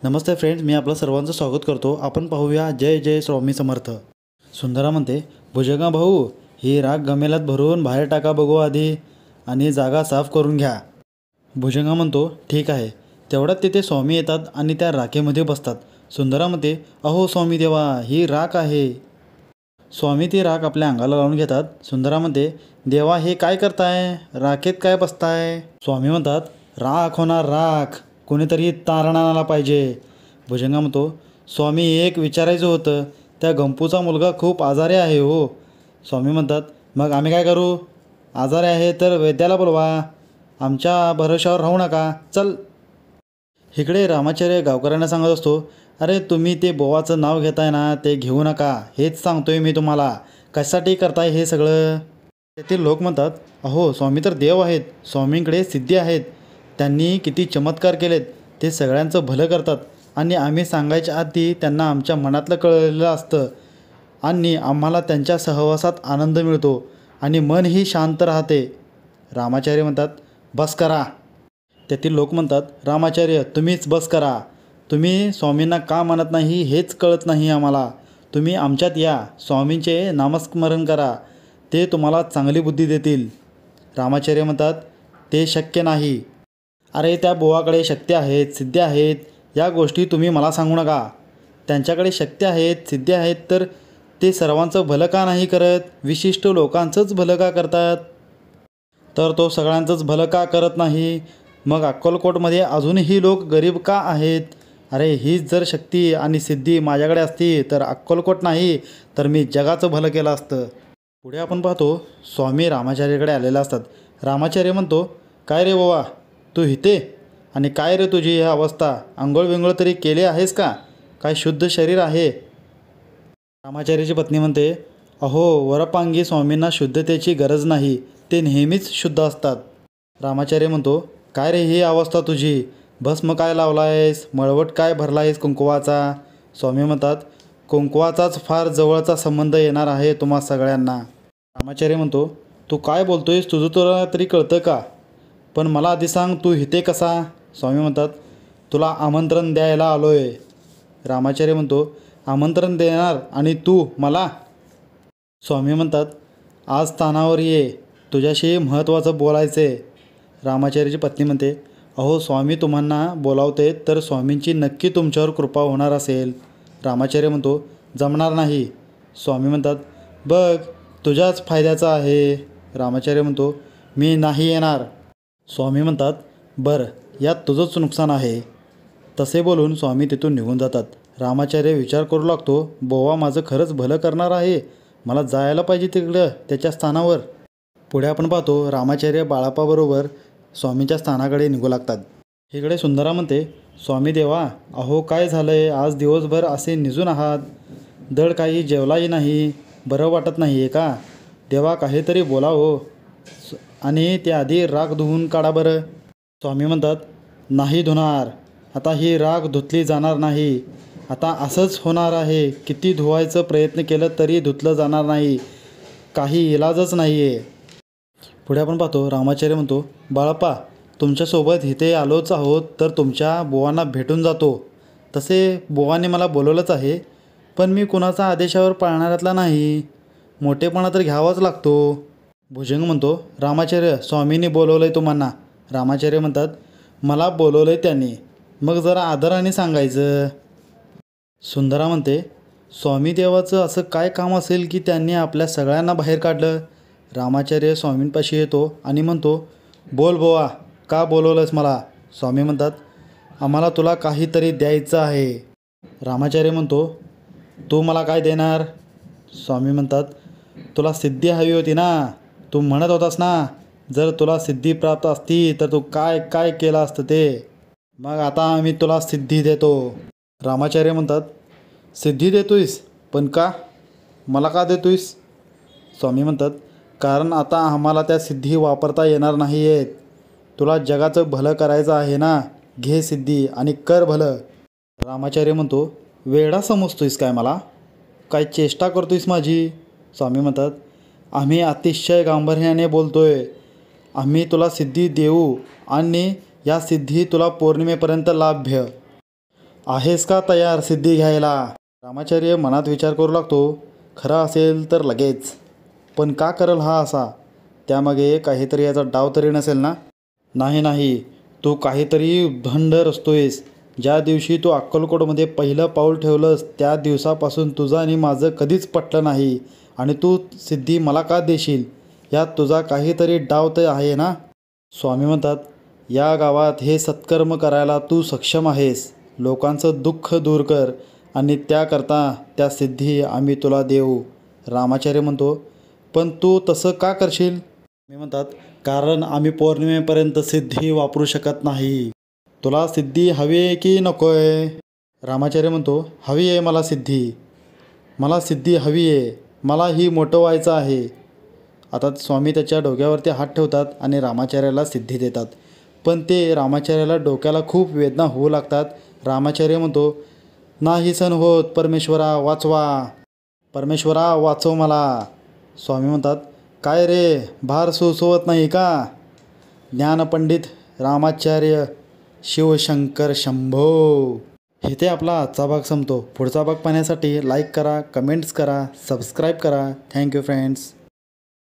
नमस्ते friends, मी आपलं सर्वांचं स्वागत करतो. आपण पाहूया जय जय स्वामी समर्थ. सुंदरा म्हणते, भुजंगा भाऊ, ही राख गमेल्यात भरून बाहेर टाका बघू आधी आणि जागा साफ करून घ्या. भुजंगा म्हणतो, ठीक आहे. तेवढ्यात तिथे स्वामी येतात आणि त्या राखेमध्ये बसतात. सुंदरा म्हणते, अहो स्वामी देवा, ही राख आहे. स्वामी ती राख आपल्या अंगाला लावून घेतात. सुंदरा म्हणते, देवा हे काय करताय, राखेत काय बसताय. स्वामी म्हणतात, राख होणार राख, कोणीतरी तारण आणायला पाहिजे. भुजंगा म्हणतो, स्वामी एक विचारायचं होतं, त्या गंपूचा मुलगा खूप आजारी आहे हो. स्वामी म्हणतात, मग आम्ही काय करू, आजारी आहे तर वैद्याला बोलवा, आमच्या भरोशावर राहू नका, चल. इकडे रामाचार्य गावकऱ्यांना सांगत असतो, अरे तुम्ही ते बोवाचं नाव घेताय ना, ते घेऊ नका, हेच सांगतोय मी तुम्हाला, कशासाठी करताय हे सगळं. तेथील लोक म्हणतात, अहो स्वामी तर देव आहेत, स्वामींकडे सिद्धी आहेत, त्यांनी किती चमत्कार केलेत, ते सगळ्यांचं भलं करतात आणि आम्ही सांगायच्या आधी त्यांना आमच्या मनातलं कळलेलं असतं आणि आम्हाला त्यांच्या सहवासात आनंद मिळतो आणि मनही शांत राहते. रामाचार्य म्हणतात, बस करा. तेथील लोक म्हणतात, रामाचार्य तुम्हीच बस करा, तुम्ही स्वामींना का मानत नाही हेच कळत नाही आम्हाला. तुम्ही आमच्यात या, स्वामींचे नामस्मरण करा, ते तुम्हाला चांगली बुद्धी देतील. रामाचार्य म्हणतात, ते शक्य नाही. अरे त्या बुवाकडे शक्ती आहेत, सिद्धी आहेत, या गोष्टी तुम्ही मला सांगू नका. त्यांच्याकडे शक्ती आहेत, सिद्धी आहेत, तर ते सर्वांचं भलं का नाही करत, विशिष्ट लोकांचंच भलं का करतात. तर तो सगळ्यांचंच भलं का करत नाही. मग अक्कलकोटमध्ये अजूनही लोक गरीब का आहेत. अरे हीच जर शक्ती आणि सिद्धी माझ्याकडे असती तर अक्कलकोट नाही तर मी जगाचं भलं केलं असतं. पुढे आपण पाहतो, स्वामी रामाचार्याकडे आलेले असतात. रामाचार्य म्हणतो, काय रे बाबा, तू इथे आणि काय रे तुझी ही अवस्था, आंघोळ विंघोळ तरी केले आहेस का, काय शुद्ध शरीर आहे. रामाचार्याची पत्नी म्हणते, अहो वरपांगी स्वामींना शुद्धतेची गरज नाही, ते नेहमीच शुद्ध असतात. रामाचार्य म्हणतो, काय रे ही अवस्था तुझी, भस्म काय लावला आहेस, मळवट काय भरला आहेस कुंकवाचा. स्वामी म्हणतात, कुंकवाचाच फार जवळचा संबंध येणार आहे तुम्हा सगळ्यांना. रामाचार्य म्हणतो, तू काय बोलतोयस, तुझं तुला तरी कळतं का, पण मला आधी सांग तू इथे कसा. स्वामी म्हणतात, तुला आमंत्रण द्यायला आलोय. रामाचार्य म्हणतो, आमंत्रण देणार आणि तू मला. स्वामी म्हणतात, आज स्थानावर ये, तुझ्याशी महत्त्वाचं बोलायचं आहे. रामाचार्याची पत्नी म्हणते, अहो स्वामी तुम्हाला बोलावते तर स्वामींची नक्की तुमच्यावर कृपा होणार असेल. रामाचार्य म्हणतो, जमणार नाही. स्वामी म्हणतात, बघ तुझ्याच फायद्याचं आहे. रामाचार्य म्हणतो, मी नाही येणार. स्वामी म्हणतात, बरं यात तुझंच नुकसान आहे. तसे बोलून स्वामी तिथून निघून जातात. रामाचार्य विचार करू लागतो, बोवा माझं खरंच भलं करणार आहे, मला जायला पाहिजे तिकडं त्याच्या स्थानावर. पुढे आपण पाहतो, रामाचार्य बाळाप्पाबरोबर स्वामींच्या स्थानाकडे निघू लागतात. इकडे सुंदरा म्हणते, स्वामी देवा, अहो काय झालं आहे, आज दिवसभर असे निजून आहात, दड काही जेवलाही नाही, बरं वाटत नाही आहे का. देवा काहीतरी बोला हो, आणि त्याआधी राख धुवून काढा बरं. स्वामी म्हणतात, नाही धुणार, आता ही राख धुतली जाणार नाही, आता असंच होणार आहे, किती धुवायचं प्रयत्न केलं तरी धुतलं जाणार नाही, काही इलाजच नाही आहे. पुढे आपण पाहतो, रामाचार्य म्हणतो, बाळप्पा तुमच्यासोबत इथे आलोच आहोत तर तुमच्या बुवांना भेटून जातो. तसे बुवांनी मला बोलवलंच आहे, पण मी कुणाचा आदेशावर पाळणाऱ्यातला नाही, मोठेपणा तर घ्यावाच लागतो. भुजंग म्हणतो, रामाचार्य स्वामींनी बोलवलं आहे तुम्हाला. रामाचार्य म्हणतात, मला बोलवलं आहे त्यांनी, मग जरा आदराने सांगायचं. सुंदरा म्हणते, स्वामी देवाचं असं काय काम असेल की त्यांनी आपल्या सगळ्यांना बाहेर काढलं. रामाचार्य स्वामींपाशी येतो आणि म्हणतो, बोल बोवा, का बोलवलंस मला. स्वामी म्हणतात, आम्हाला तुला काहीतरी द्यायचं आहे. रामाचार्य म्हणतो, तू मला काय देणार. स्वामी म्हणतात, तुला सिद्धी हवी होती ना, तू म्हणत होतास ना, जर तुला सिद्धी प्राप्त असती तर तू काय काय केलं असतं ते, मग आता आम्ही तुला सिद्धी देतो. रामाचार्य म्हणतात, सिद्धी देतोयस, पण का, मला का देतोयस. स्वामी म्हणतात, कारण आता आम्हाला त्या सिद्धी वापरता येणार नाही आहेत, तुला जगाचं भलं करायचं आहे ना, घे सिद्धी आणि कर भलं. रामाचार्य म्हणतो, वेडा समजतोयस काय मला, काय चेष्टा करतोयस माझी. स्वामी म्हणतात, आम्ही अतिशय गांभीर्याने बोलतोय, आम्ही तुला सिद्धी देऊ आणि या सिद्धी तुला पौर्णिमेपर्यंत लाभ्य. आहेस का तयार सिद्धी घ्यायला? रामाचार्य मनात विचार करू लागतो. खरं असेल तर लगेच, पण का करल हा असा? त्यामागे काहीतरी याचा डाव तरी नसेल ना? नाही नाही, तू काहीतरी भंड रचतोयस. ज्या दिवशी तू अक्कलकोटमध्ये पहिलं पाऊल ठेवलंस त्या दिवसापासून तुझं आणि माझं कधीच पटलं नाही. आणि तू सिद्धी मला का देशील? यात तुझा काहीतरी डाव तर आहे ना? स्वामी म्हणतात, या गावात हे सत्कर्म करायला तू सक्षम आहेस. लोकांचं दुःख दूर कर आणि त्याकरता त्या सिद्धी आम्ही तुला देऊ. रामाचार्य म्हणतो, पण तू तसं का करशील? मी म्हणतात, कारण आम्ही पौर्णिमेपर्यंत सिद्धी वापरू शकत नाही. तुला सिद्धी हवी आहे की नको आहे? रामाचार्य म्हणतो, हवी आहे मला सिद्धी. मला सिद्धी हवी आहे. मलाही मोठं व्हायचं आहे. आता स्वामी त्याच्या डोक्यावरती हात ठेवतात आणि रामाचार्याला सिद्धी देतात. पण ते रामाचार्याला डोक्याला खूप वेदना होऊ लागतात. रामाचार्य म्हणतो, नाही सण होत. परमेश्वरा वाचवा. परमेश्वरा वाचव मला. स्वामी म्हणतात, काय रे भार सुचवत नाही का? ज्ञानपंडित रामाचार्य शिवशंकर शंभो. इथे आपला आजचा भाग संपतो. पुढचा भाग पाहण्यासाठी लाईक करा, कमेंट्स करा, सबस्क्राईब करा. Thank you friends.